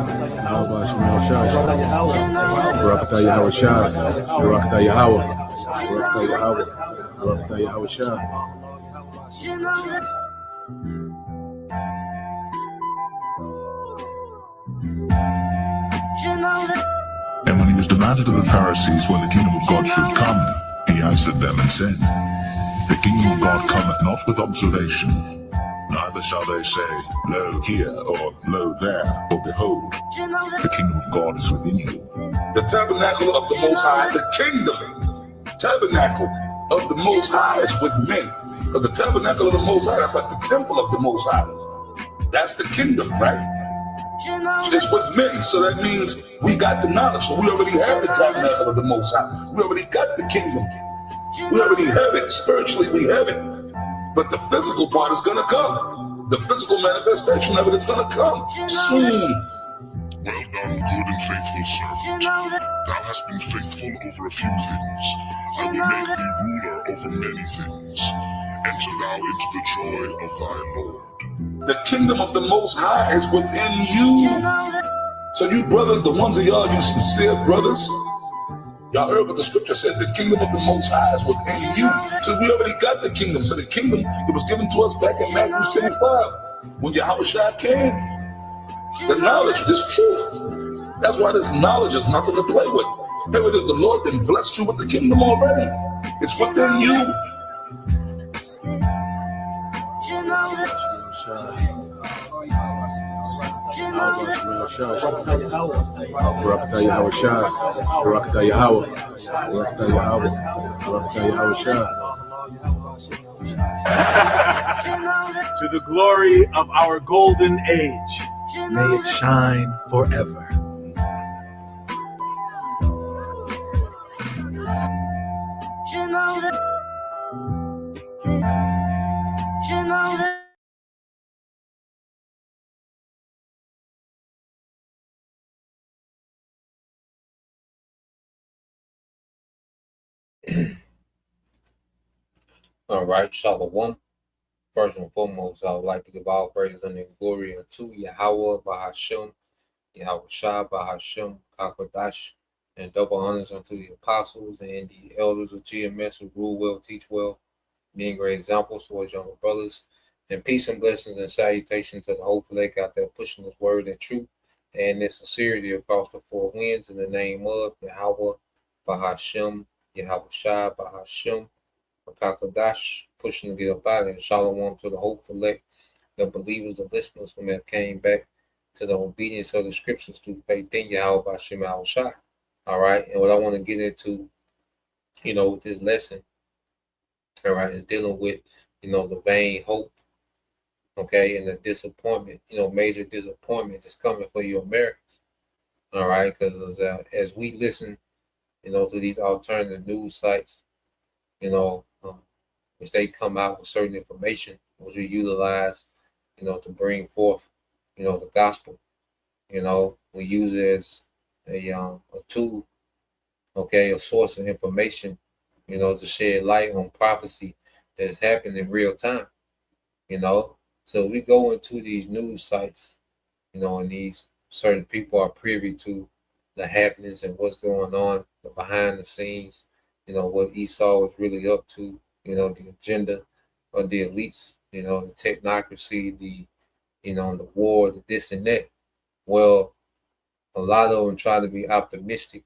Yahweh Shemel Shah, Barakatah Yahweh Shah, Barakatah Yahweh, Barakatah Yahweh, Barakatah Yahweh Shah. And when he was demanded of the Pharisees when the kingdom of God should come, he answered them and said, The kingdom of God cometh not with observation, neither shall they say, Lo here, or Lo there, or behold, the kingdom of God is within you. The tabernacle of the Most High, the kingdom, tabernacle of the Most High is with men. Because the tabernacle of the Most High, that's like the temple of the Most High. That's the kingdom, right? It's with men, so that means we got the knowledge. So we already have the tabernacle of the Most High. We already got the kingdom. We already have it. Spiritually, we have it. But the physical part is going to come. The physical manifestation of it is going to come soon. Well done, good and faithful servant. Thou hast been faithful over a few things. I will make thee ruler over many things. Enter thou into the joy of thy Lord. The kingdom of the Most High is within you. So you brothers, the ones of y'all, you sincere brothers, y'all heard what the scripture said, the kingdom of the Most High is within you. So we already got the kingdom. So the kingdom, it was given to us back in Matthew 25, when Yahweh Shai came. The knowledge, this truth. That's why this knowledge is nothing to play with. Here it is, the Lord then blessed you with the kingdom already. It's within you. Barakatah Yahweh Shah, Barakatah Yahweh, Barakatah Yahweh, Barakatah Yahweh Shah. To the glory of our golden age, may it shine forever. All right, Shalom. First and foremost, I would like to give all praise and glory unto Yahweh Bahashem, Yahweh Shah Bahashem, Kakwadash, and double honors unto the apostles and the elders of GMS who rule well, teach well, being great examples towards younger brothers. And peace and blessings and salutation to the whole lake out there pushing this word and truth and this sincerity across the four winds in the name of Yahweh Bahashem, Yahweh Shah Bahashem, Kakadash, pushing to get up out of here. Shalom to the hopeful elect, the believers, the listeners who have came back to the obedience of the scriptures through faith in Yahweh Bashem Al Shai. All right, and what I want to get into, with this lesson, all right, is dealing with, the vain hope, okay, and the disappointment, major disappointment is coming for you Americans. All right, because as we listen, to these alternative news sites, which they come out with certain information, which we utilize, to bring forth, the gospel. We use it as a tool, okay, a source of information, to shed light on prophecy that is happening in real time. So we go into these news sites, and these certain people are privy to the happenings and what's going on, the behind the scenes, what Esau is really up to, the agenda of the elites, the technocracy, the war, the this and that. Well, a lot of them try to be optimistic,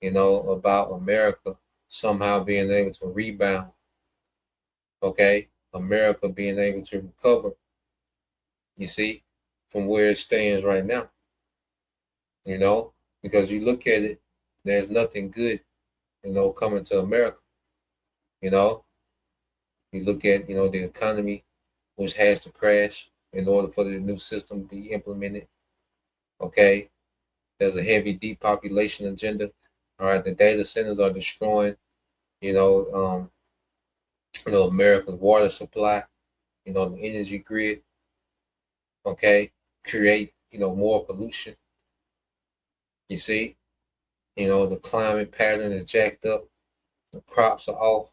about America somehow being able to rebound, okay? America being able to recover, you see, from where it stands right now, because you look at it, there's nothing good, coming to America. You look at, the economy, which has to crash in order for the new system to be implemented. Okay. There's a heavy depopulation agenda. All right. The data centers are destroying, America's water supply, the energy grid. Okay. Create, more pollution. You see, the climate pattern is jacked up. The crops are off.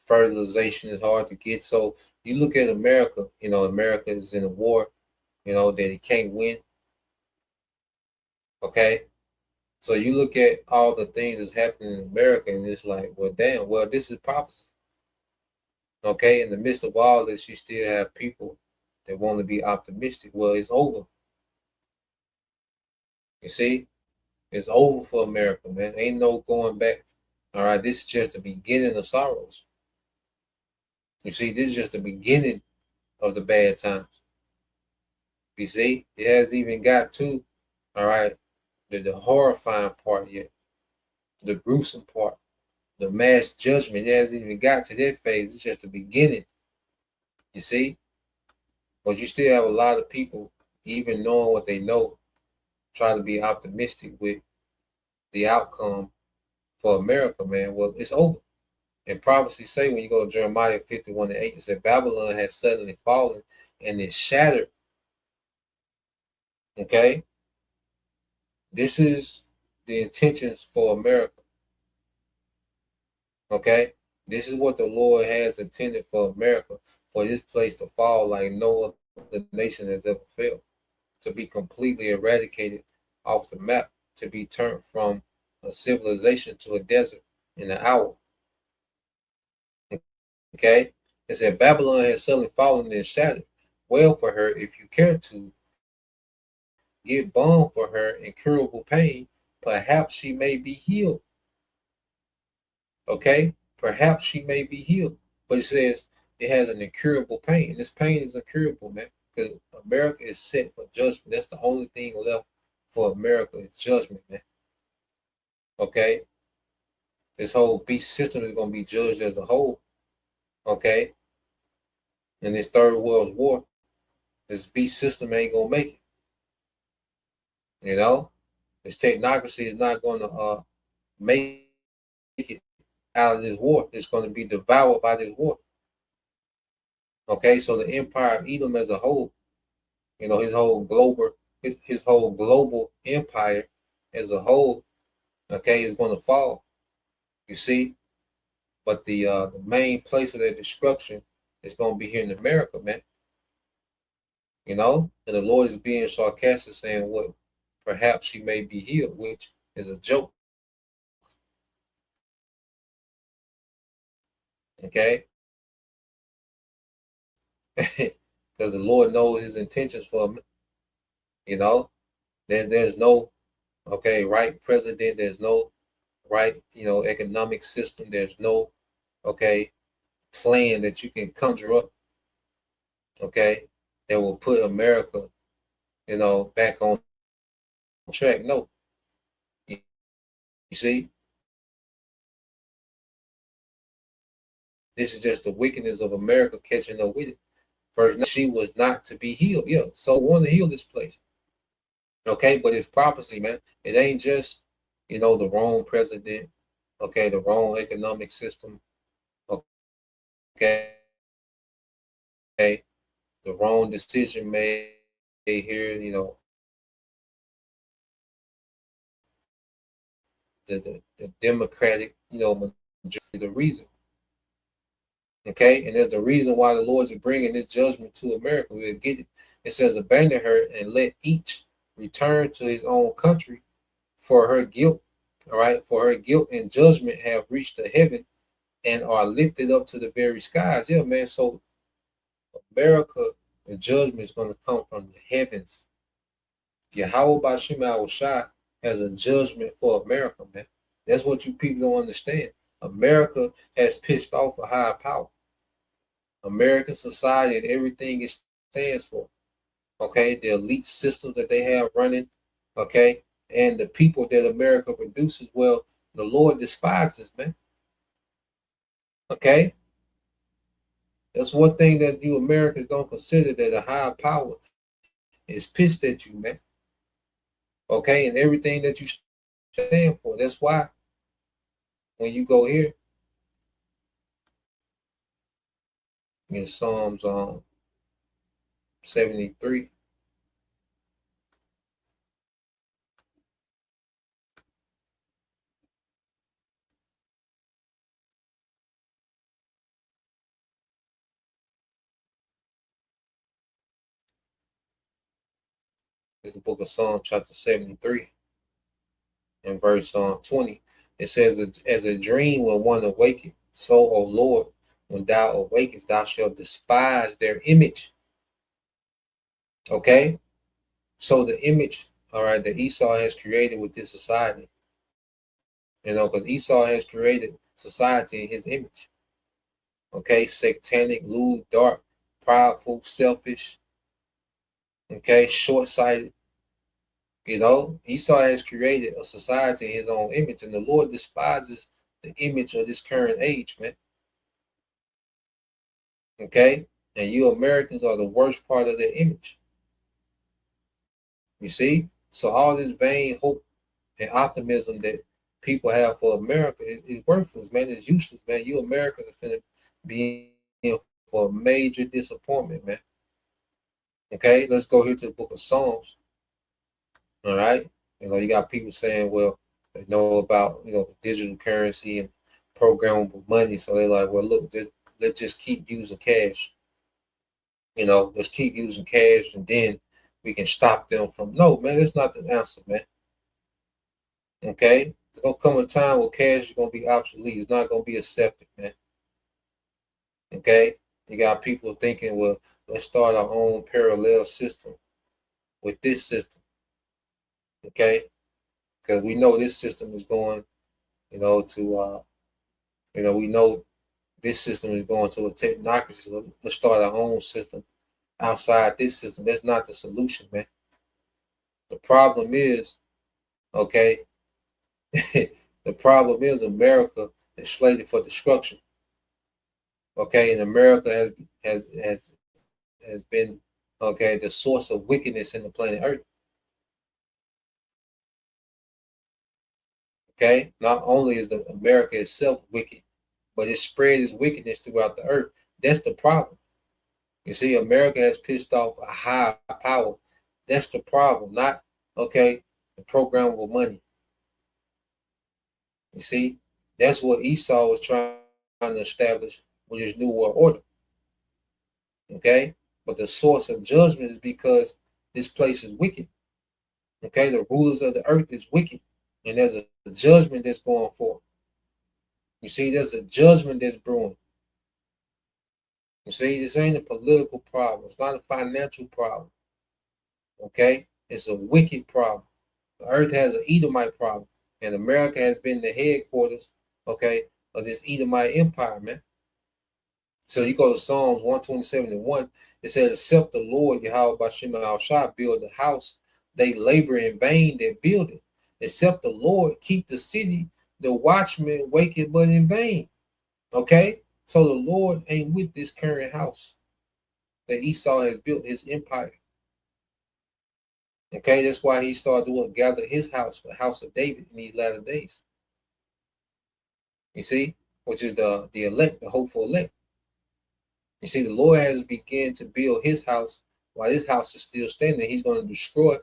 Fertilization is hard to get. So you look at America, America is in a war, that it can't win. Okay? So you look at all the things that's happening in America and it's like, well, damn, well, this is prophecy. Okay? In the midst of all this, you still have people that want to be optimistic. Well, it's over. You see? It's over for America, man. Ain't no going back. All right, this is just the beginning of sorrows. You see, this is just the beginning of the bad times. You see, it hasn't even got to, all right, the horrifying part yet, the gruesome part, the mass judgment. It hasn't even got to that phase. It's just the beginning. You see, but you still have a lot of people, even knowing what they know, try to be optimistic with the outcome for America, man. Well, it's over. And prophecy say when you go to Jeremiah 51:8, it said Babylon has suddenly fallen and is shattered. Okay? This is the intentions for America. Okay? This is what the Lord has intended for America, for this place to fall like no other nation has ever failed, to be completely eradicated off the map, to be turned from a civilization to a desert in an hour. Okay? It said Babylon has suddenly fallen and shattered. Well for her, if you care to, give balm for her incurable pain, perhaps she may be healed. Okay? Perhaps she may be healed. But it says it has an incurable pain. And this pain is incurable, man. Because America is set for judgment. That's the only thing left for America is judgment, man. Okay? This whole beast system is going to be judged as a whole. Okay? In this third world war, this beast system ain't going to make it. You know? This technocracy is not going to make it out of this war. It's going to be devoured by this war. Okay, so the empire of Edom as a whole, you know, his whole global empire as a whole, okay, is going to fall. You see, but the main place of their destruction is going to be here in America, man. You know, and the Lord is being sarcastic, saying, "What? Perhaps she may be healed," which is a joke. Okay, because the Lord knows His intentions for him. You know, there's no right president. There's no right economic system. There's no plan that you can conjure up. Okay, that will put America back on track. No, you see, this is just the wickedness of America catching up with it. First, she was not to be healed. Yeah, so we want to heal this place. Okay, but it's prophecy, man. It ain't just the wrong president. Okay, the wrong economic system. Okay, the wrong decision made here. The Democratic majority, the reason. Okay, and there's the reason why the Lord is bringing this judgment to America. We'll get it. It says, abandon her and let each return to his own country, for her guilt. All right, for her guilt and judgment have reached the heaven and are lifted up to the very skies. Yeah, man. So America, the judgment is going to come from the heavens. Yahweh Bashim Al-Shai has a judgment for America, man. That's what you people don't understand. America has pissed off a higher power. American society and everything it stands for. Okay, the elite systems that they have running, okay, and the people that America produces, well, the Lord despises, man. Okay? That's one thing that you Americans don't consider, that a higher power is pissed at you, man. Okay, and everything that you stand for. That's why when you go here in Psalms 73. It's the book of Psalms, chapter 73. in verse 20. It says, as a dream when one awaketh, so, O Lord, when thou awakest, thou shalt despise their image. Okay? So the image, all right, that Esau has created with this society, because Esau has created society in his image. Okay? Satanic, lewd, dark, prideful, selfish, okay, short-sighted. Esau has created a society in his own image, and the Lord despises the image of this current age, man. Okay? And you Americans are the worst part of their image. You see? So all this vain hope and optimism that people have for America is worthless, man. It's useless, man. You Americans are finna be in for a major disappointment, man. Okay? Let's go here to the book of Psalms. All right? You got people saying, well, they know about, digital currency and programmable money. So they're like, well, look, let's just keep using cash. Let's keep using cash, and then we can stop them from. No, man, that's not the answer, man. Okay? There's going to come a time where cash is going to be obsolete. It's not going to be accepted, man. Okay? You got people thinking, well, let's start our own parallel system with this system. Okay? Because we know this system is going, we know this system is going to a technocracy. So let's start our own system outside this system. That's not the solution, man. The problem is, okay, the problem is America is slated for destruction. Okay, and America has been, okay, the source of wickedness in the planet Earth. Okay, not only is America itself wicked, but it spread its wickedness throughout the earth. That's the problem. You see, America has pissed off a high power. That's the problem, not, okay, the programmable money. You see, that's what Esau was trying to establish with his New World Order. Okay, but the source of judgment is because this place is wicked. Okay, the rulers of the earth is wicked, and there's a judgment that's going forth. You see, there's a judgment that's brewing. You see, this ain't a political problem. It's not a financial problem. Okay? It's a wicked problem. The earth has an Edomite problem. And America has been the headquarters, okay, of this Edomite empire, man. So you go to Psalms 127:1. It said, except the Lord, Yahweh Bashem al-Shah, build the house, they labor in vain that build it. Except the Lord keep the city, the watchman waketh but in vain. Okay? So the Lord ain't with this current house that Esau has built, his empire. Okay? That's why he started to gather his house, the house of David, in these latter days. You see? Which is the elect, the hopeful elect. You see, the Lord has begun to build his house while his house is still standing. He's going to destroy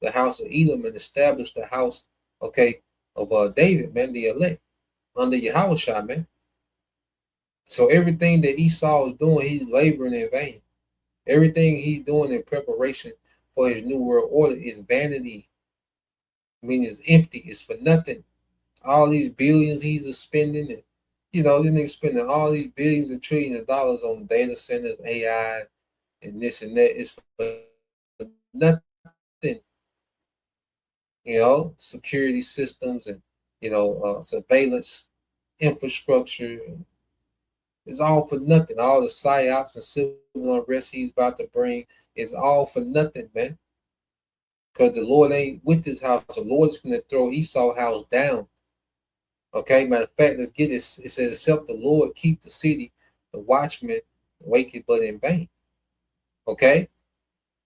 the house of Edom and establish the house, okay, of David, man, the elect, under Yahushua, man. So everything that Esau is doing, he's laboring in vain. Everything he's doing in preparation for his new world order is vanity. I mean, it's empty. It's for nothing. All these billions he's spending, and this nigga spending all these billions and trillions of dollars on data centers, AI, and this and that. It's for nothing. Security systems and, surveillance infrastructure. It's all for nothing. All the psyops and civil unrest he's about to bring is all for nothing, man. Because the Lord ain't with this house. The Lord's going to throw Esau's house down. Okay, matter of fact, let's get this. It says, except the Lord keep the city, the watchman waketh but in vain. Okay?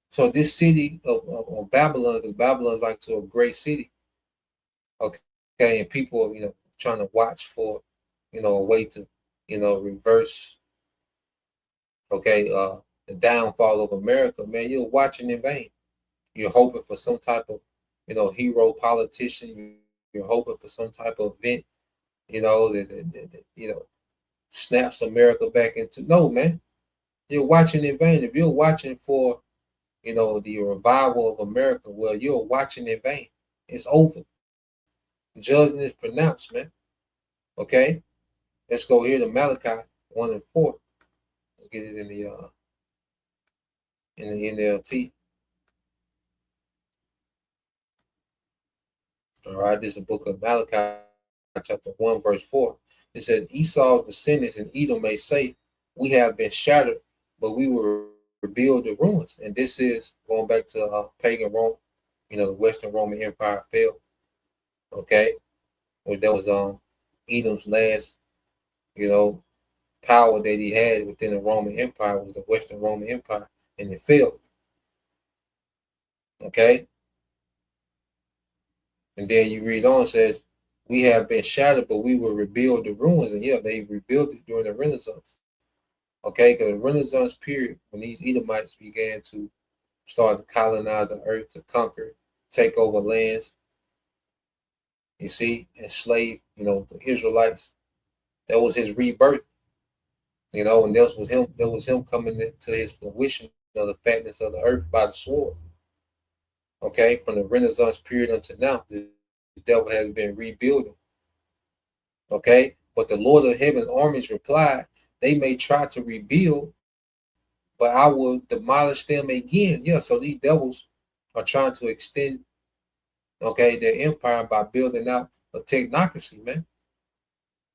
So this city of Babylon, because Babylon is like to a great city. Okay, and people are, trying to watch for, a way to, reverse, okay, the downfall of America, man. You're watching in vain. You're hoping for some type of, hero politician. You're hoping for some type of event, that snaps America back into. No, man. You're watching in vain. If you're watching for, the revival of America, well, you're watching in vain. It's over. Judgment is pronounced, man. Okay? Let's go here to Malachi 1 and 4. Let's get it in the NLT. All right, this is the book of Malachi, chapter 1, verse 4. It says, Esau's descendants in Edom may say, we have been shattered, but we will rebuild the ruins. And this is going back to pagan Rome. You know, the Western Roman Empire fell. Okay? Well, that was Edom's last, you know, power that he had within the Roman Empire was the Western Roman Empire, and it fell. Okay? And then you read on, it says, we have been shattered, but we will rebuild the ruins. And yeah, they rebuilt it during the Renaissance. Okay, because the Renaissance period, when these Edomites began to start to colonize the earth, to conquer, take over lands, you see, enslave, you know, the Israelites. That was his rebirth. You know, and that was him coming to his fruition of the fatness of the earth by the sword. Okay, from the Renaissance period until now, the devil has been rebuilding. Okay, but the Lord of Heaven's armies replied, they may try to rebuild, but I will demolish them again. Yeah, so these devils are trying to extend, okay, their empire by building out a technocracy, man.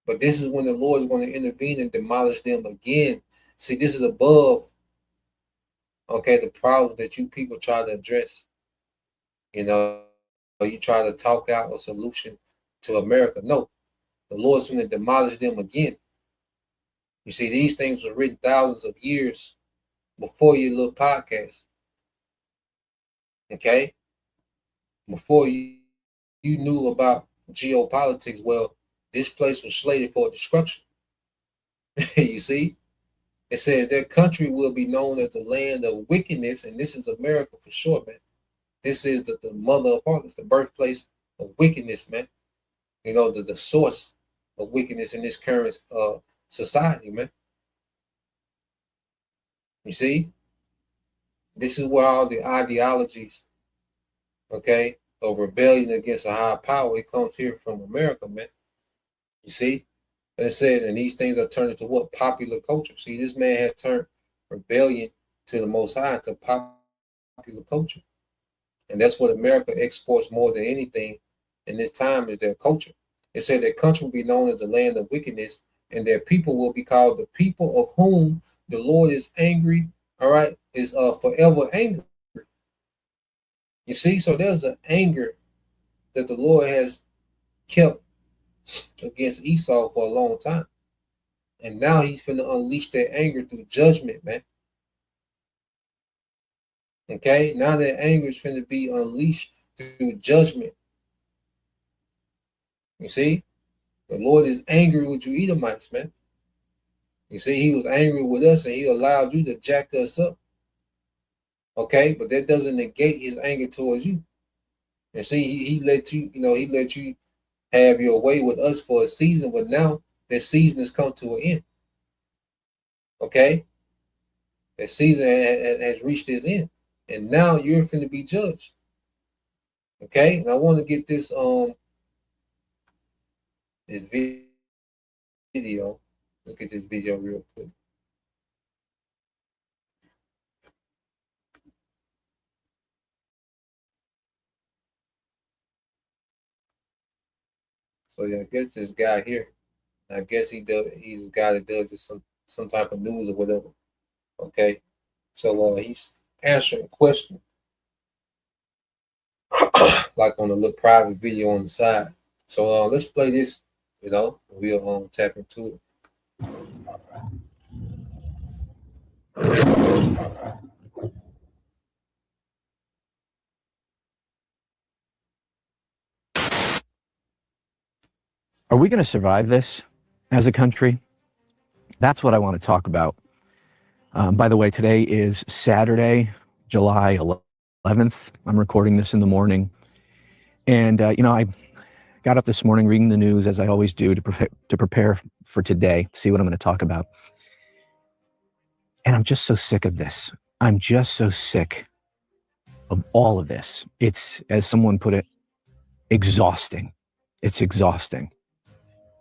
But this is when the Lord is going to intervene and demolish them again. See, this is above, okay, the problems that you people try to address. You know, you try to talk out a solution to America. No, the Lord's going to demolish them again. You see, these things were written thousands of years before your little podcast. Okay? Before you knew about geopolitics, well, this place was slated for destruction. You see? It says their country will be known as the land of wickedness, and this is America for sure, man. This is the mother of harlots, the birthplace of wickedness, man. You know, the source of wickedness in this current society, man. You see? This is where all the ideologies, okay, of rebellion against a higher power, it comes here from America, man. You see? And it says, and these things are turned into what? Popular culture. See, this man has turned rebellion to the Most High into popular culture. And that's what America exports more than anything in this time is their culture. It said their country will be known as the land of wickedness, and their people will be called the people of whom the Lord is angry, all right, is forever angry. You see, so there's an anger that the Lord has kept against Esau for a long time. And now he's finna unleash that anger through judgment, man. Okay, now that anger is finna be unleashed through judgment. You see, the Lord is angry with you Edomites, man. You see, he was angry with us and he allowed you to jack us up. Okay, but that doesn't negate his anger towards you. And see, he let you, he let you have your way with us for a season, but now that season has come to an end. Okay, that season has reached its end. And now you're finna be judged. Okay, and I want to get this this video. Look at this video real quick. So yeah, I guess this guy here, I guess he's a guy that does just some type of news or whatever. Okay, so he's answering a question like on a little private video on the side. So let's play this, we'll tap into it. Are we going to survive this as a country? That's what I want to talk about. By the way, today is Saturday, July 11th. I'm recording this in the morning. And, I got up this morning reading the news, as I always do, to prepare for today, see what I'm going to talk about. And I'm just so sick of this. I'm just so sick of all of this. It's, as someone put it, exhausting. It's exhausting.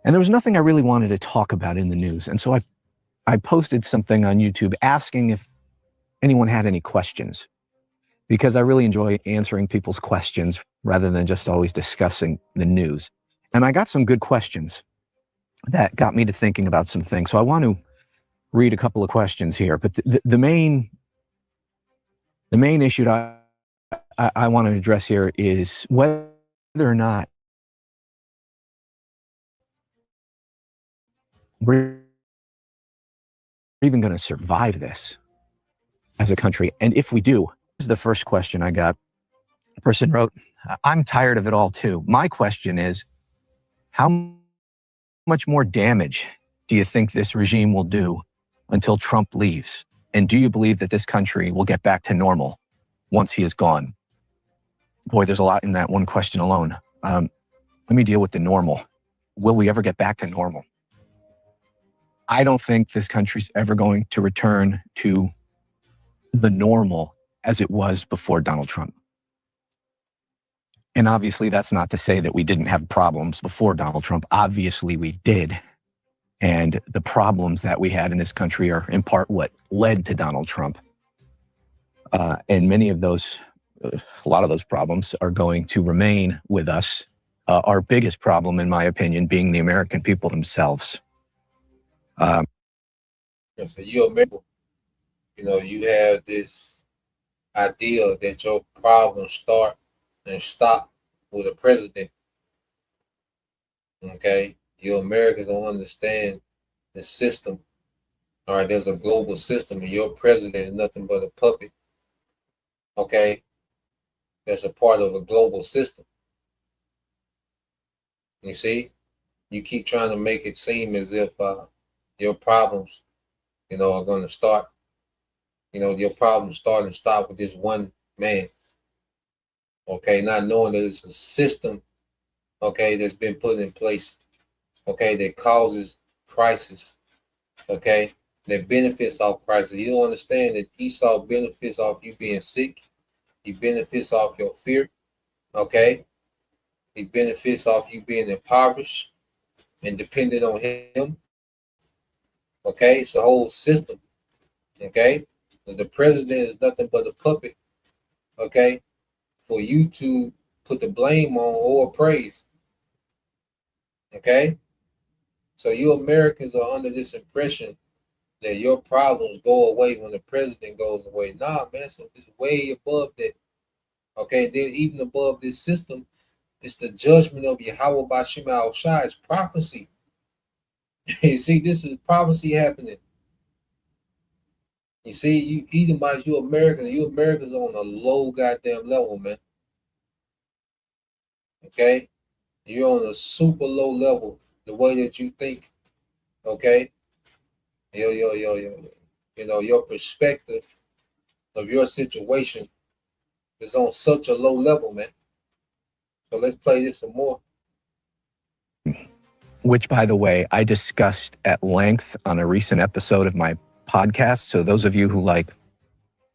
And there was nothing I really wanted to talk about in the news. And so I posted something on YouTube asking if anyone had any questions, because I really enjoy answering people's questions rather than just always discussing the news. And I got some good questions that got me to thinking about some things. So I want to read a couple of questions here, but the main issue that I want to address here is whether or not we're even going to survive this as a country. And if we do, here's the first question I got. A person wrote, I'm tired of it all too. My question is, how much more damage do you think this regime will do until Trump leaves? And do you believe that this country will get back to normal once he is gone? Boy, there's a lot in that one question alone. Let me deal with the normal. Will we ever get back to normal? I don't think this country's ever going to return to the normal as it was before Donald Trump. And obviously, that's not to say that we didn't have problems before Donald Trump. Obviously, we did. And the problems that we had in this country are in part what led to Donald Trump. And many of those, a lot of those problems are going to remain with us. Our biggest problem, in my opinion, being the American people themselves. So you American, you have this idea that your problems start and stop with a president. Okay, you Americans don't understand the system. All right, there's a global system, and your president is nothing but a puppet. Okay, that's a part of a global system. You see, you keep trying to make it seem as if your problems, are going to start. Your problems start and stop with this one man. Okay, not knowing that it's a system, okay, that's been put in place, okay, that causes crisis, okay, that benefits off crisis. You don't understand that Esau benefits off you being sick. He benefits off your fear, okay. He benefits off you being impoverished and dependent on him. Okay, it's a whole system. Okay, so the president is nothing but a puppet. Okay, for you to put the blame on or praise. Okay, so you Americans are under this impression that your problems go away when the president goes away. Nah, man, so it's way above that. Okay, then even above this system, it's the judgment of Yahweh Bashim Al-Shai. It's prophecy. You see, this is prophecy happening. You see, you Edomites, you Americans on a low goddamn level, man. Okay? You're on a super low level, the way that you think. Okay? Your perspective of your situation is on such a low level, man. So let's play this some more. Which, by the way, I discussed at length on a recent episode of my podcast. So those of you who like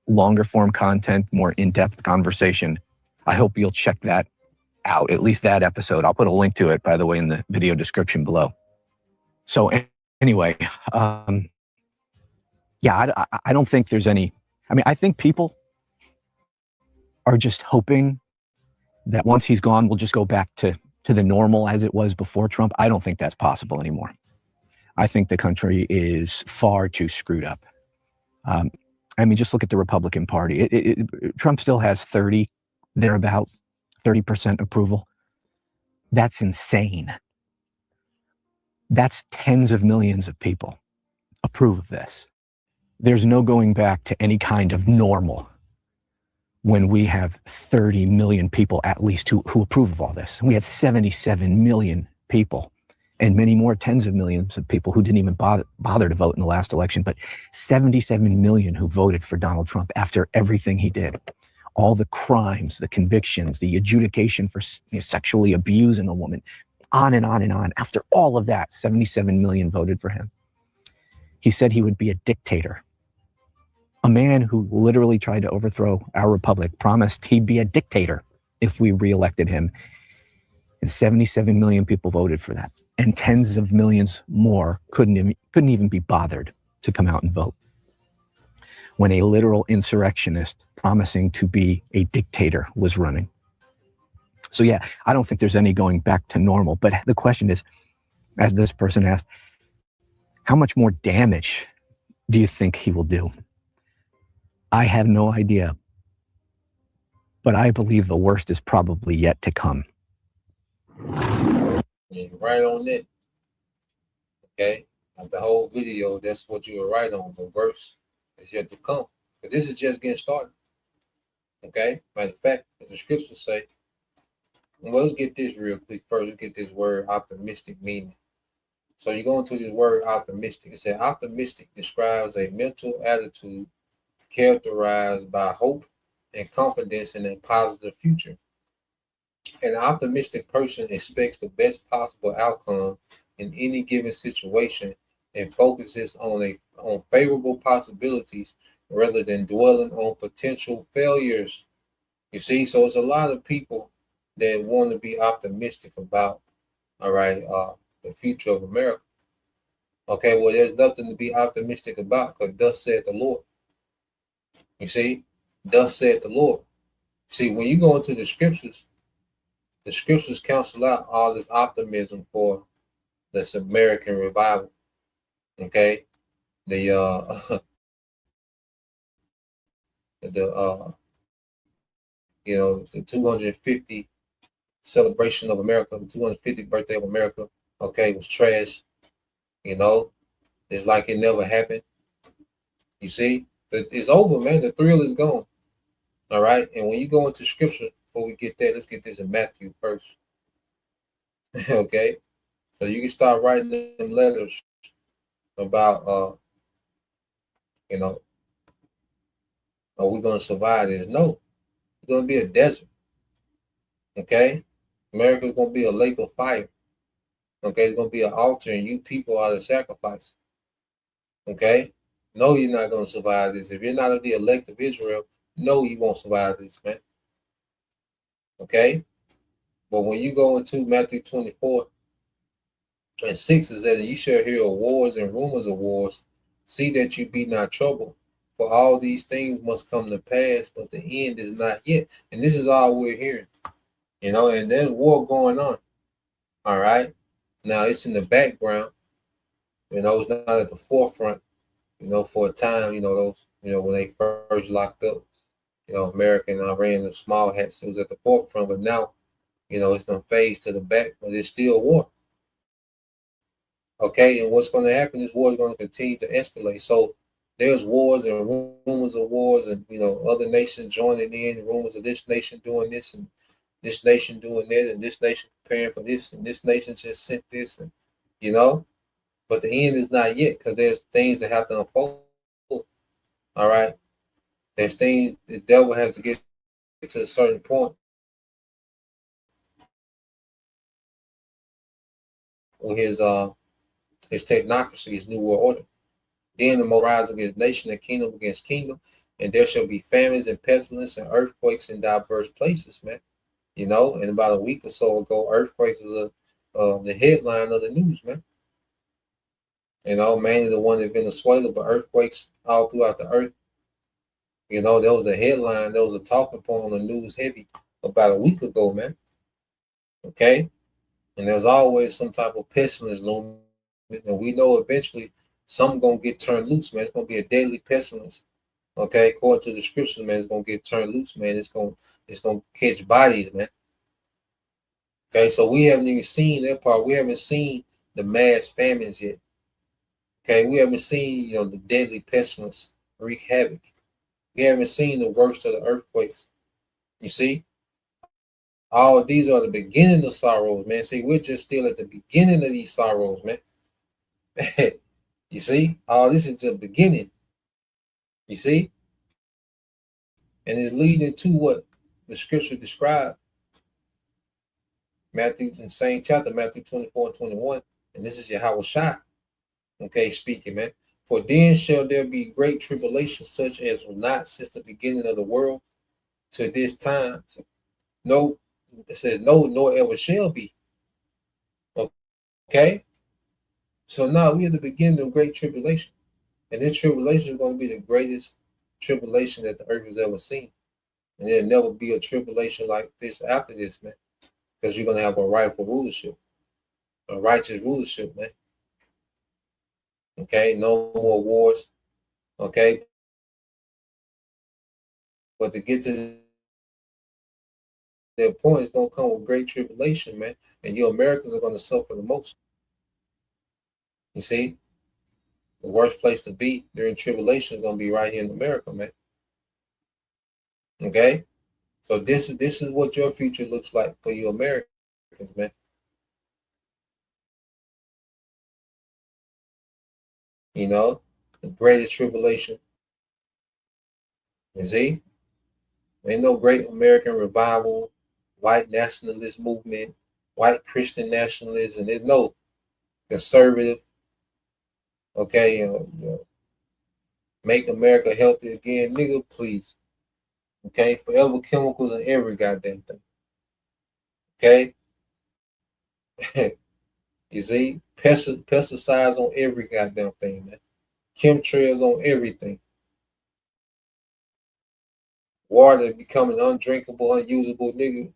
longer form content, more in-depth conversation, I hope you'll check that out, at least that episode. I'll put a link to it, by the way, in the video description below. So anyway, I don't think there's any, I think people are just hoping that once he's gone, we'll just go back to the normal as it was before Trump. I don't think that's possible anymore. I think the country is far too screwed up. Just look at the Republican Party. Trump still has 30% approval. That's insane. That's tens of millions of people approve of this. There's no going back to any kind of normal when we have 30 million people at least who approve of all this. We had 77 million people and many more tens of millions of people who didn't even bother to vote in the last election, but 77 million who voted for Donald Trump after everything he did. All the crimes, the convictions, the adjudication for sexually abusing a woman, on and on and on. After all of that, 77 million voted for him. He said he would be a dictator. A man who literally tried to overthrow our republic promised he'd be a dictator if we reelected him. And 77 million people voted for that. And tens of millions more couldn't even be bothered to come out and vote when a literal insurrectionist promising to be a dictator was running. So yeah, I don't think there's any going back to normal. But the question is, as this person asked, how much more damage do you think he will do? I have no idea. But I believe the worst is probably yet to come. You're right on it. Okay? Like the whole video, that's what you were right on. The worst is yet to come. But this is just getting started. Okay? Matter of fact, as the scriptures say, well, let's get this real quick first. Let's get this word optimistic meaning. So you go into this word optimistic. It says optimistic describes a mental attitude characterized by hope and confidence in a positive future. An optimistic person expects the best possible outcome in any given situation and focuses on favorable possibilities rather than dwelling on potential failures. You see, so it's a lot of people that want to be optimistic about, all right, the future of America. Okay, well, there's nothing to be optimistic about because thus said the Lord. You see, thus said the Lord. See, when you go into the scriptures cancel out all this optimism for this American revival. Okay, the 250 celebration of America, the 250th birthday of America, okay, was trash. You know, it's like it never happened. You see, it's over, man. The thrill is gone. All right, and when you go into scripture, before we get there, let's get this in Matthew first. Okay, so you can start writing them letters about, are we going to survive this? No, it's going to be a desert. Okay, America is going to be a lake of fire. Okay, it's going to be an altar, and you people are the sacrifice. Okay, no, you're not going to survive this. If you're not of the elect of Israel, no, you won't survive this, man. Okay, but when you go into Matthew 24 and 6, it says, you shall hear of wars and rumors of wars. See that you be not troubled, for all these things must come to pass, but the end is not yet. And this is all we're hearing, and there's war going on. All right, now it's in the background, it's not at the forefront, for a time, those, when they first locked up, America and Iran, the small hats, it was at the forefront, but now, it's done phased to the back, but it's still war. Okay, and what's going to happen? This war is going to continue to escalate. So there's wars and rumors of wars, and other nations joining in, rumors of this nation doing this and this nation doing that, and this nation preparing for this, and this nation just sent this, and but the end is not yet because there's things that have to unfold. All right, there's things the devil has to get to a certain point with his technocracy, his new world order. Then the most rise against nation and kingdom against kingdom, and there shall be famines and pestilence and earthquakes in diverse places, man. And about a week or so ago, earthquakes was the headline of the news, man. Mainly the one in Venezuela, but earthquakes all throughout the earth. There was a headline, there was a talking point on the news heavy about a week ago, man. Okay? And there's always some type of pestilence looming. And we know eventually something going to get turned loose, man. It's going to be a deadly pestilence. Okay? According to the scriptures, man, it's going to get turned loose, man. It's going to catch bodies, man. Okay? So we haven't even seen that part. We haven't seen the mass famines yet. Okay? We haven't seen, the deadly pestilence wreak havoc. We haven't seen the worst of the earthquakes. You see? All of these are the beginning of sorrows, man. See, we're just still at the beginning of these sorrows, man. You see? All this is the beginning. You see? And it's leading to what the scripture described. Matthew, in the same chapter, Matthew 24 and 21. And this is Yahawashi. Okay, speaking, man. For then shall there be great tribulation, such as was not since the beginning of the world to this time. No, It says no, nor ever shall be. Okay? So now we're at the beginning of great tribulation. And this tribulation is going to be the greatest tribulation that the earth has ever seen. And there'll never be a tribulation like this after this, man. Because you're going to have a rightful rulership, a righteous rulership, man. Okay? No more wars. Okay? But to get to that point, it's going to come with great tribulation, man. And you Americans are going to suffer the most. You see? The worst place to be during tribulation is going to be right here in America, man. Okay? So this is what your future looks like for you Americans, man. You know, the greatest tribulation. You see? Ain't no great American revival, white nationalist movement, white Christian nationalism. There's no conservative, okay, make America healthy again. Nigga, please. Okay? Forever chemicals in every goddamn thing. Okay? You see? Pesticides on every goddamn thing, man. Chemtrails on everything. Water becoming undrinkable, unusable, nigga,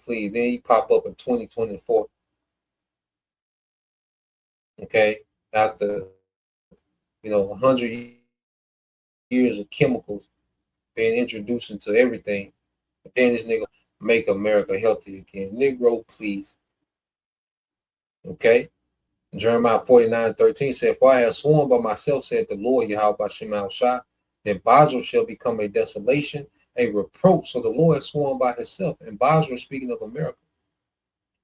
please. Then you pop up in 2024. Okay? After, 100 years of chemicals being introduced into everything. But then this nigga make America healthy again. Negro, please. Okay? Jeremiah 49:13 said, "For I have sworn by myself, said the Lord, Yahweh Bashem Al-Shah, that Basra shall become a desolation, a reproach." So the Lord has sworn by himself. And Basra, speaking of America.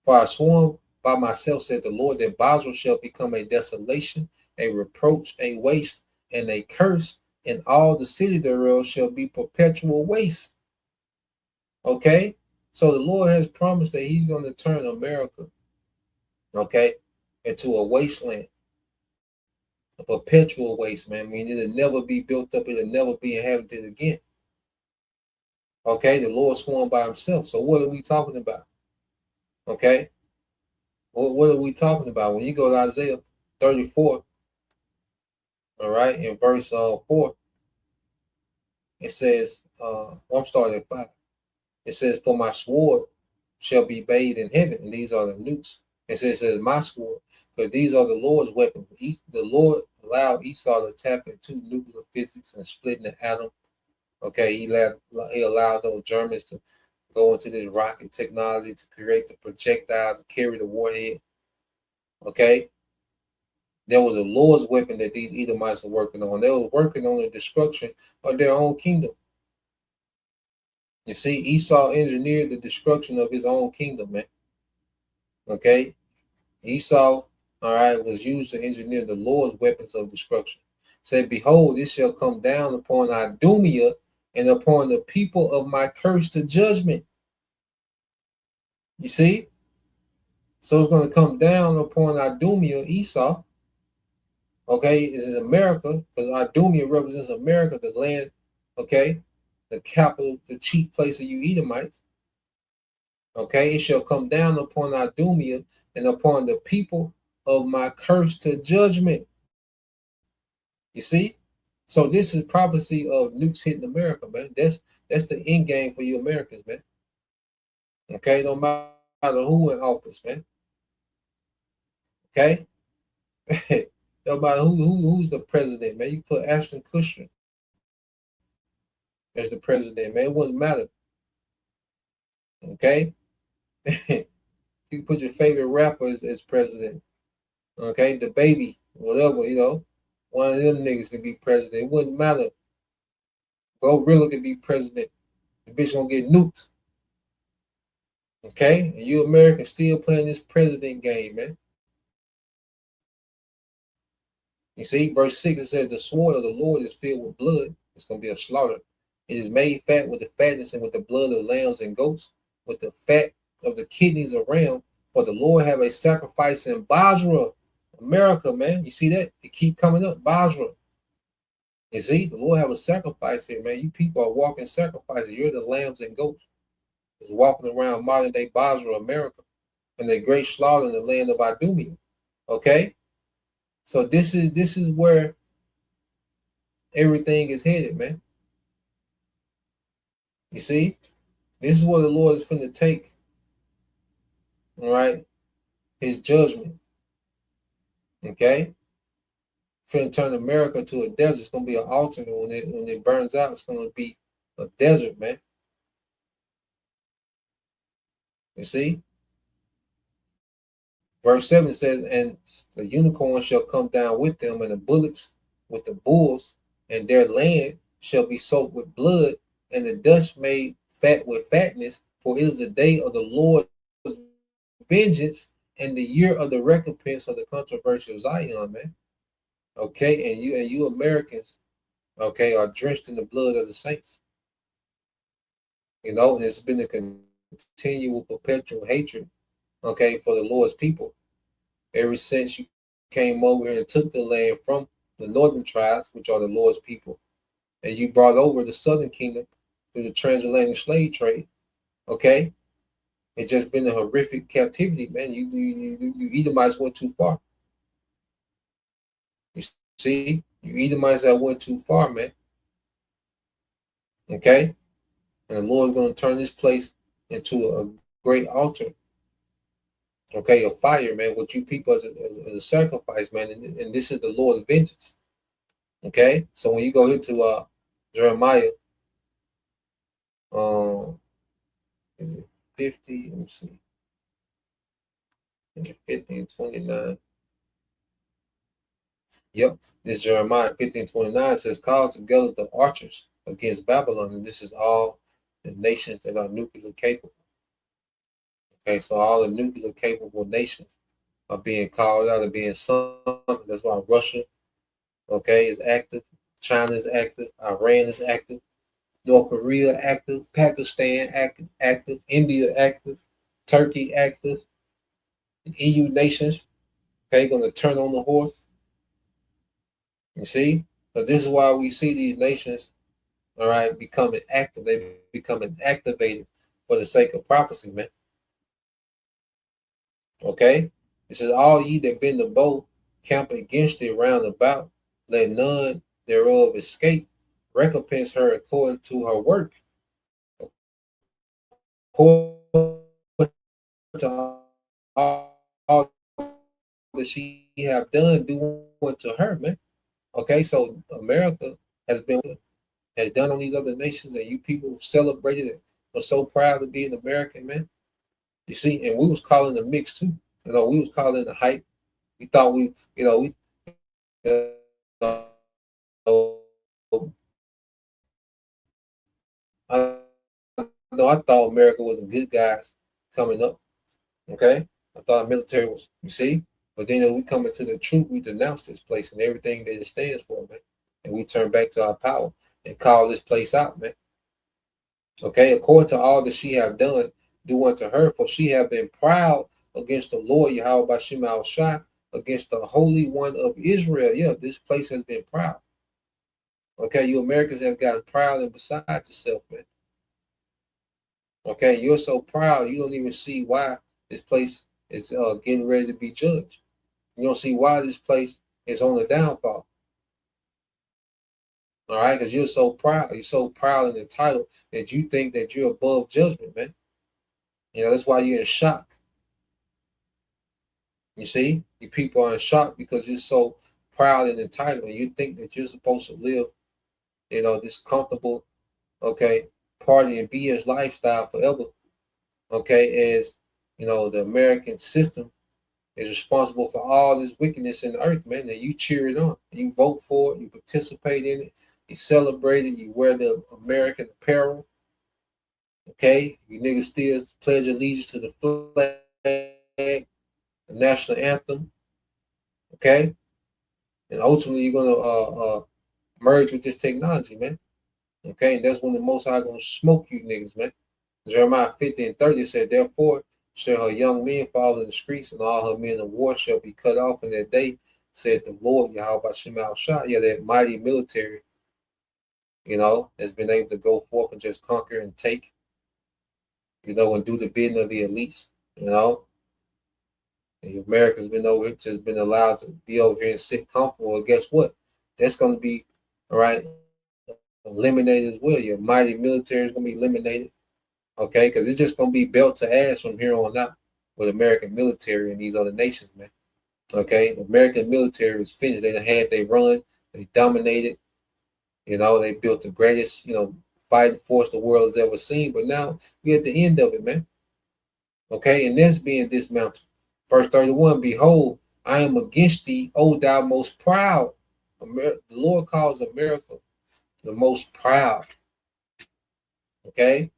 "For I have sworn by myself, said the Lord, that Basra shall become a desolation, a reproach, a waste, and a curse, and all the city thereof shall be perpetual waste." Okay? So the Lord has promised that he's going to turn America, okay, into a wasteland, a perpetual waste, man. I mean, it'll never be built up, it'll never be inhabited again. Okay, the Lord sworn by himself. So what are we talking about? Okay, what are we talking about? When you go to Isaiah 34, all right, in verse 4, it says, I'm starting at 5. It says, "For my sword shall be bathed in heaven," and these are the nukes. It says my sword, because these are the Lord's weapons. The Lord allowed Esau to tap into nuclear physics and splitting the atom. Okay, he allowed those Germans to go into this rocket technology to create the projectile to carry the warhead. Okay, there was a Lord's weapon that these Edomites were working on. They were working on the destruction of their own kingdom. You see, Esau engineered the destruction of his own kingdom, man. Okay, Esau, all right, was used to engineer the Lord's weapons of destruction. Said, "Behold, this shall come down upon Idumea and upon the people of my curse to judgment." You see? So it's going to come down upon Idumea, Esau. Okay, is in America, because Idumea represents America, the land, okay, the capital, the chief place of you Edomites. Okay, it shall come down upon Idumea and upon the people of my curse to judgment. You see? So this is prophecy of nukes hitting America, man. That's the end game for you Americans, man. Okay, no matter who in office, man. Okay? No matter who's the president, man. You put Ashton Kutcher as the president, man. It wouldn't matter. Okay? You put your favorite rapper as president. Okay? The baby, whatever, one of them niggas can be president. It wouldn't matter. Glorilla can be president. The bitch gonna get nuked. Okay? And you Americans still playing this president game, man. You see, verse 6, it says, "The sword of the Lord is filled with blood." It's going to be a slaughter. "It is made fat with the fatness and with the blood of lambs and goats, with the fat of the kidneys of ram. For the Lord have a sacrifice in Basra." America, man. You see that? It keep coming up. Basra. You see, the Lord have a sacrifice here, man. You people are walking sacrifices. You're the lambs and goats. is walking around modern day Basra, America, and a great slaughter in the land of Idumea. Okay, so this is where everything is headed, man. You see, this is where the Lord is finna take. All right, His judgment. Okay, finna turn America to a desert. It's gonna be an altar when it burns out. It's gonna be a desert, man. You see, verse 7 says, and the unicorn shall come down with them, and the bullocks with the bulls, and their land shall be soaked with blood, and the dust made fat with fatness, for it is the day of the Lord's vengeance and the year of the recompense of the controversy of Zion, man. Okay, and you Americans, okay, are drenched in the blood of the saints. You know, and it's been a continual perpetual hatred, okay, for the Lord's people ever since you came over and took the land from the northern tribes, which are the Lord's people, and you brought over the southern kingdom through the transatlantic slave trade. Okay, it's just been a horrific captivity, man. You Edomites went too far. You see, you Edomites that went too far, man. Okay, and the Lord's going to turn this place into a great altar. Okay, a fire, man, with you people as a sacrifice, man, and this is the Lord's vengeance. Okay, so when you go here to Jeremiah, is it 50? Let me see. 50 and 29. Yep, this Jeremiah 15:29 says, call together the archers against Babylon, and this is all the nations that are nuclear capable. Okay, so all the nuclear capable nations are being called out, are being summoned. That's why Russia, okay, is active. China is active. Iran is active. North Korea active. Pakistan active. India active. Turkey active. EU nations, okay, going to turn on the horse. You see? So this is why we see these nations, all right, becoming active. They becoming activated for the sake of prophecy, man. Okay? It says, all ye that bend the bow, camp against it round about, let none thereof escape. Recompense her according to her work. According to all that she have done, do unto her, man. Okay, so America has done on these other nations, and you people celebrated it. Are so proud to be an American, man. You see, and we was calling the mix too. You know, we was calling the hype. We thought we, you know, I thought America was the good guys coming up. Okay, I thought military was, you see, but then as we come into the truth, we denounce this place and everything that it stands for, man, and we turn back to our power and call this place out, man. Okay, according to all that she have done, do unto her, for she have been proud against the Lord Yahweh Bashim Al-Shah, against the Holy One of Israel. Yeah, this place has been proud. Okay, you Americans have gotten proud and beside yourself, man. Okay, you're so proud you don't even see why this place is getting ready to be judged. You don't see why this place is on the downfall. All right, because you're so proud. You're so proud and entitled that you think that you're above judgment, man. You know, that's why you're in shock. You see, you people are in shock because you're so proud and entitled, and you think that you're supposed to live, you know, this comfortable, okay, party and BS lifestyle forever. Okay, as you know, the American system is responsible for all this wickedness in the earth, man. And you cheer it on, you vote for it, you participate in it, you celebrate it, you wear the American apparel. Okay, you niggas still pledge allegiance to the flag, the national anthem. Okay, and ultimately you're gonna merge with this technology, man. Okay, and that's when the Most High gonna smoke you niggas, man. Jeremiah 50:30 said, therefore shall her young men fall in the streets, and all her men of war shall be cut off in that day, said the Lord Yahweh Bashim Al-Shah. Yeah, that mighty military, you know, has been able to go forth and just conquer and take. and do the bidding of the elites, And America's been over here, just been allowed to be over here and sit comfortable. And guess what? That's going to be, all right, eliminated as well. Your mighty military is going to be eliminated, okay? Because it's just going to be belt to ass from here on out with American military and these other nations, man. Okay? The American military is finished. They run, they dominated, they built the greatest, fighting force the world has ever seen. But now we're at the end of it, man. Okay? And that's being dismantled. Verse 31, behold, I am against thee, O thou most proud. The Lord calls America the most proud. Okay?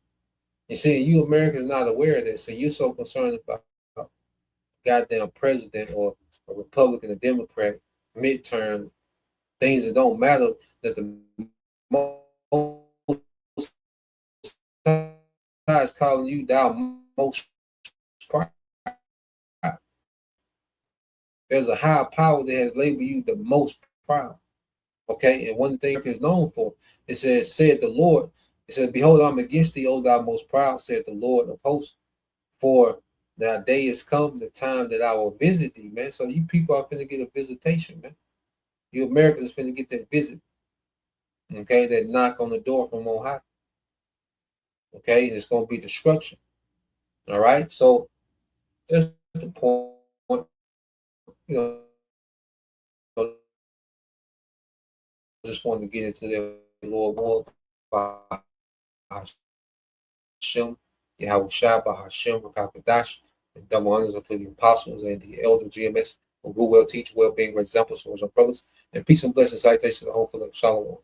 You see, you Americans not aware of this, and you're so concerned about goddamn president or a Republican or Democrat midterm, things that don't matter, that the most High is calling you thou most proud. There's a higher power that has labeled you the most proud. Okay, and one thing is known for, it says, said the Lord, it says, behold, I'm against thee, O thou most proud, said the Lord of hosts, for thy day is come, the time that I will visit thee, man. So you people are finna get a visitation, man. You Americans are finna get that visit. Okay, that knock on the door from on high. Okay, and it's gonna be destruction. All right, so that's the point. Just wanted to get into the Lord war by Hashem, Yahweh Shai, by Hashem, Rakakadash, and double honors unto the apostles and the elder GMS who will teach, well being examples for our brothers. And peace and blessings, salutations to the whole for the Shalom.